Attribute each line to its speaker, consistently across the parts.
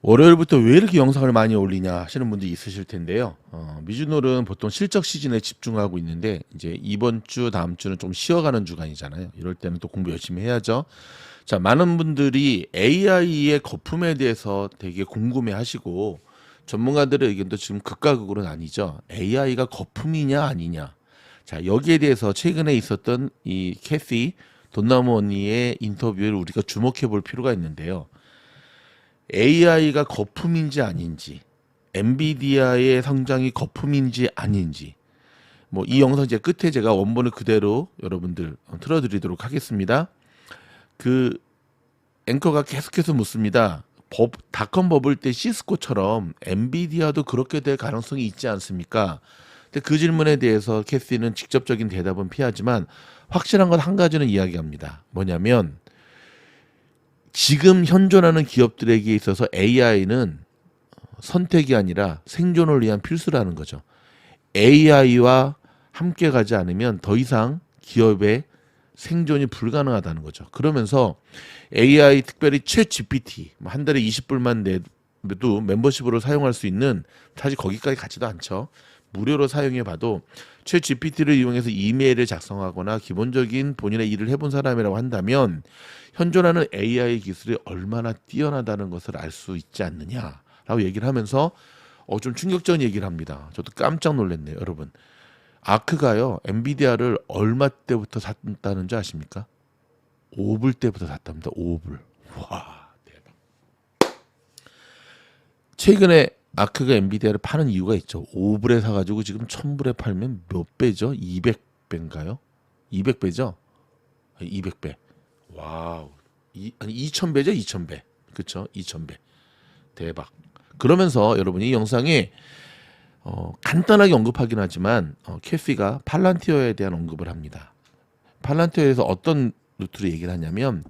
Speaker 1: 월요일부터 왜 이렇게 영상을 많이 올리냐 하시는 분들이 있으실 텐데요. 미주놀은 보통 실적 시즌에 집중하고 있는데 이제 이번 주 다음 주는 좀 쉬어가는 주간이잖아요. 이럴 때는 또 공부 열심히 해야죠. 자, 많은 분들이 AI의 거품에 대해서 되게 궁금해 하시고 전문가들의 의견도 지금 극과 극으로 나뉘죠. AI가 거품이냐 아니냐. 자, 여기에 대해서 최근에 있었던 이 캐시 돈나무 언니의 인터뷰를 우리가 주목해 볼 필요가 있는데요. AI가 거품인지 아닌지, 엔비디아의 성장이 거품인지 아닌지, 뭐 이 영상 이제 끝에 제가 원본을 그대로 여러분들 틀어드리도록 하겠습니다. 그 앵커가 계속해서 묻습니다. 닷컴 버블 때 시스코처럼 엔비디아도 그렇게 될 가능성이 있지 않습니까? 근데 그 질문에 대해서 캐시는 직접적인 대답은 피하지만 확실한 건 한 가지는 이야기합니다. 뭐냐면 지금 현존하는 기업들에게 있어서 AI는 선택이 아니라 생존을 위한 필수라는 거죠. AI와 함께 가지 않으면 더 이상 기업의 생존이 불가능하다는 거죠. 그러면서 AI 특별히 챗 GPT 한 달에 20불만 내도 멤버십으로 사용할 수 있는, 사실 거기까지 가지도 않죠. 무료로 사용해 봐도 챗 GPT를 이용해서 이메일을 작성하거나 기본적인 본인의 일을 해본 사람이라고 한다면 현존하는 AI 기술이 얼마나 뛰어나다는 것을 알 수 있지 않느냐라고 얘기를 하면서 좀 충격적인 얘기를 합니다. 저도 깜짝 놀랐네요, 여러분. 아크가요, 엔비디아를 얼마 때부터 샀다는 줄 아십니까? 5불 때부터 샀답니다. 5불. 와, 대박. 최근에 아크가 엔비디아를 파는 이유가 있죠. 5불에 사가지고 지금 1000불에 팔면 몇 배죠? 200배인가요? 200배죠? 200배. 와우. 아니 2000배죠? 2000배. 그쵸? 2000배. 대박. 그러면서 여러분 이 영상에 간단하게 언급하긴 하지만 캐시가 팔란티어에 대한 언급을 합니다. 팔란티어에서 어떤 루트로 얘기를 하냐면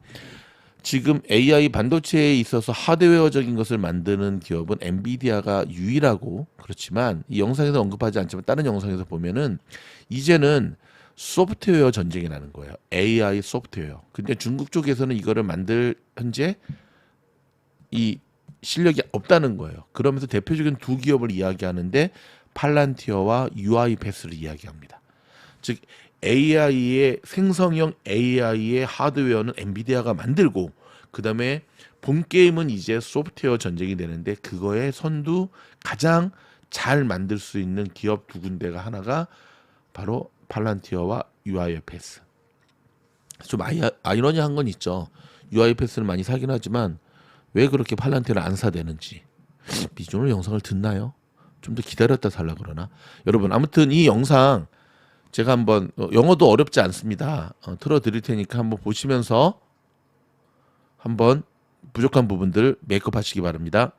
Speaker 1: 지금 AI 반도체에 있어서 하드웨어적인 것을 만드는 기업은 엔비디아가 유일하고, 그렇지만 이 영상에서 언급하지 않지만 다른 영상에서 보면은 이제는 소프트웨어 전쟁이 나는 거예요. AI 소프트웨어. 근데 중국 쪽에서는 이거를 만들 현재 이 실력이 없다는 거예요. 그러면서 대표적인 두 기업을 이야기하는데 팔란티어와 UiPath를 이야기합니다. 즉 AI의 생성형 AI의 하드웨어는 엔비디아가 만들고 그 다음에 본 게임은 이제 소프트웨어 전쟁이 되는데 그거의 선두 가장 잘 만들 수 있는 기업 두 군데가 하나가 바로 팔란티어와 UiPath. 좀 아이러니한 건 있죠. UiPath는 많이 사긴 하지만 왜 그렇게 팔란티어를 안 사대는지. 미주노 영상을 듣나요? 좀 더 기다렸다 살라 그러나? 여러분 아무튼 이 영상 제가 한번 영어도 어렵지 않습니다. 틀어드릴 테니까 한번 보시면서 한번 부족한 부분들 메이크업 하시기 바랍니다.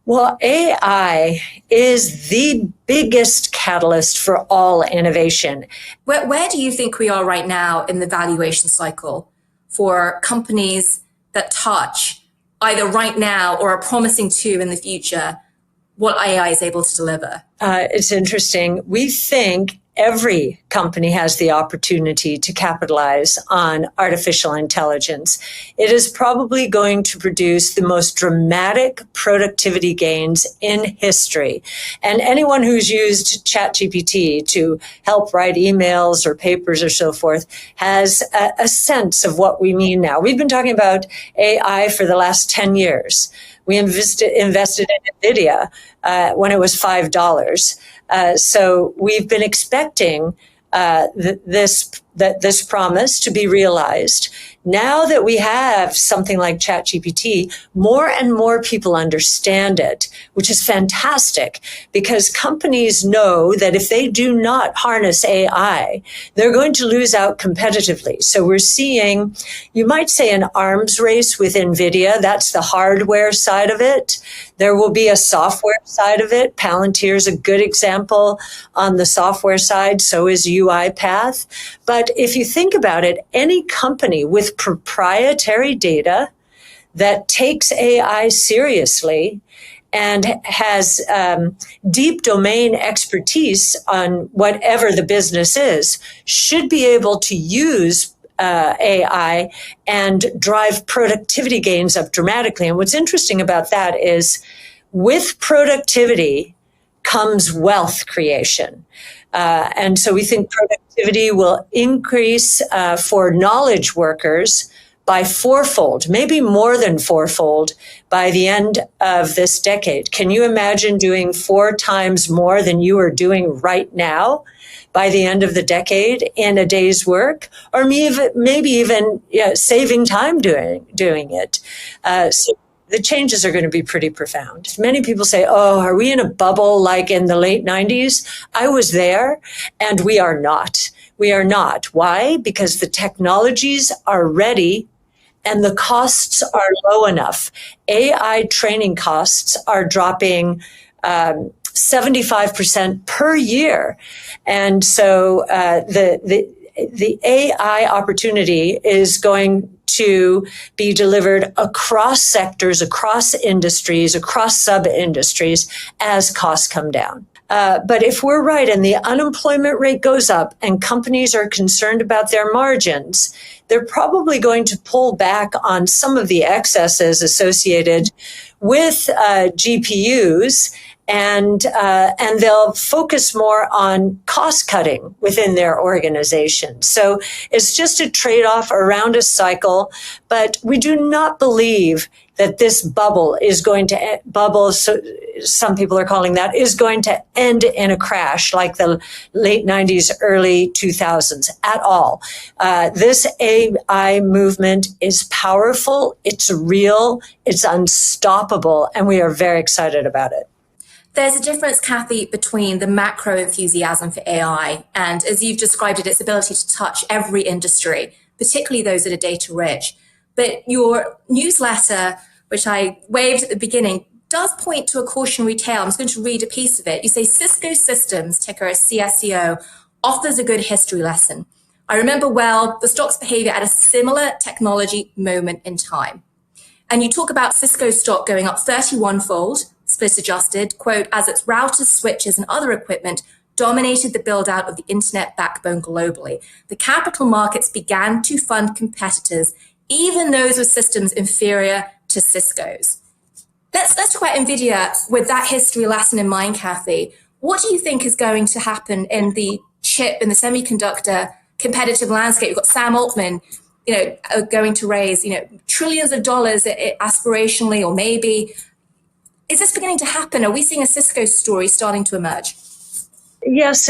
Speaker 2: Well, AI is the biggest catalyst for all innovation.
Speaker 3: Where do you think we are right now in the valuation cycle for companies that touch either right now or are promising to in the future what AI is able to deliver?
Speaker 2: It's interesting. We think every company has the opportunity to capitalize on artificial intelligence. It is probably going to produce the most dramatic productivity gains in history. And anyone who's used ChatGPT to help write emails or papers or so forth has a sense of what we mean now. We've been talking about AI for the last 10 years. We invested in NVIDIA when it was $5. So we've been expecting this promise to be realized. Now that we have something like ChatGPT, more and more people understand it, which is fantastic because companies know that if they do not harness AI, they're going to lose out competitively. So we're seeing, you might say, an arms race with NVIDIA. That's the hardware side of it. There will be a software side of it. Palantir is a good example on the software side. So is UiPath. But if you think about it, any company with proprietary data that takes AI seriously and has deep domain expertise on whatever the business is should be able to use AI and drive productivity gains up dramatically. And what's interesting about that is with productivity comes wealth creation. And so we think productivity will increase for knowledge workers by fourfold, maybe more than fourfold by the end of this decade. Can you imagine doing 4 times more than you are doing right now by the end of the decade in a day's work, or maybe even saving time doing it? So the changes are going to be pretty profound. Many people say, oh, are we in a bubble like in the late 90s? I was there, and we are not. We are not. Why? Because the technologies are ready and the costs are low enough. AI training costs are dropping 75% per year. And so the AI opportunity is going to be delivered across sectors, across industries, across sub-industries as costs come down. But if we're right and the unemployment rate goes up and companies are concerned about their margins, they're probably going to pull back on some of the excesses associated with GPUs, and they'll focus more on cost cutting within their organization. So it's just a trade-off around a cycle, but we do not believe that this bubble is going to so some people are calling that, is going to end in a crash like the late 90s, early 2000s at all. This AI movement is powerful, it's real, it's unstoppable, and we are very excited about it.
Speaker 3: There's a difference, Kathy, between the macro enthusiasm for AI and, as you've described it, its ability to touch every industry, particularly those that are data rich. But your newsletter, which I waved at the beginning, does point to a cautionary tale. I'm just going to read a piece of it. You say, Cisco Systems, ticker CSCO, offers a good history lesson. I remember well the stock's behavior at a similar technology moment in time. And you talk about Cisco stock going up 31-fold, split adjusted, quote, as its routers, switches, and other equipment dominated the build out of the internet backbone globally. The capital markets began to fund competitors, even those with systems inferior to Cisco's. Let's talk about NVIDIA with that history lesson in mind, Kathy. What do you think is going to happen in the chip, in the semiconductor competitive landscape? You've got Sam Altman, going to raise, trillions of dollars aspirationally, or maybe. Is this beginning to happen? Are we seeing a Cisco story starting to emerge?
Speaker 2: Yes,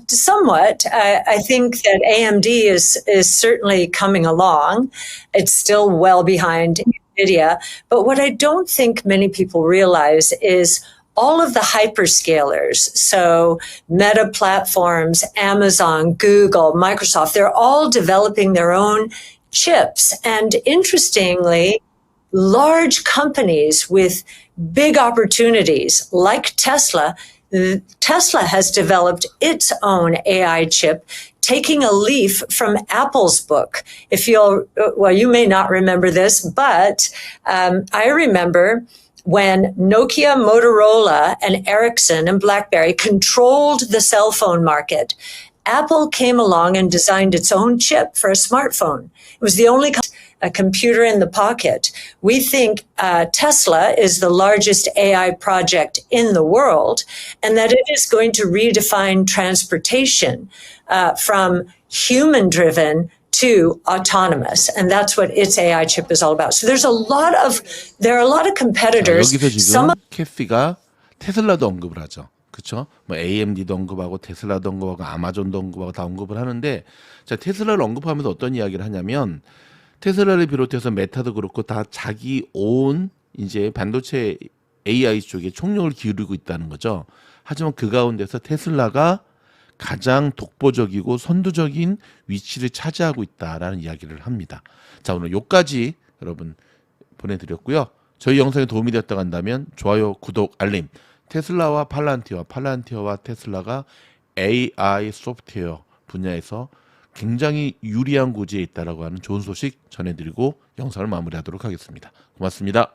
Speaker 2: somewhat. I think that AMD is certainly coming along. It's still well behind NVIDIA. But what I don't think many people realize is all of the hyperscalers, so Meta platforms, Amazon, Google, Microsoft, they're all developing their own chips. And interestingly, large companies with big opportunities like Tesla has developed its own AI chip, taking a leaf from Apple's book. You may not remember this, but I remember when Nokia, Motorola, and Ericsson and BlackBerry controlled the cell phone market. Apple came along and designed its own chip for a smartphone. It was the only a computer in the pocket. We think Tesla is the largest AI project in the world, and that it is going to redefine transportation from human-driven to autonomous, and that's what its AI chip is all about. So there are a lot of competitors.
Speaker 1: 여기서 지금 캐시가 테슬라도 언급을 하죠. 그렇죠? 뭐 AMD도 언급하고 테슬라도 언급하고 아마존도 언급하고 다 언급을 하는데, 자, 테슬라를 언급하면서 어떤 이야기를 하냐면, 테슬라를 비롯해서 메타도 그렇고 다 자기 온 이제 반도체 AI 쪽에 총력을 기울이고 있다는 거죠. 하지만 그 가운데서 테슬라가 가장 독보적이고 선두적인 위치를 차지하고 있다라는 이야기를 합니다. 자, 오늘 여기까지 여러분 보내드렸고요. 저희 영상에 도움이 되었다고 한다면 좋아요, 구독, 알림. 테슬라와 팔란티어와 테슬라가 AI 소프트웨어 분야에서 굉장히 유리한 고지에 있다라고 하는 좋은 소식 전해드리고 영상을 마무리하도록 하겠습니다. 고맙습니다.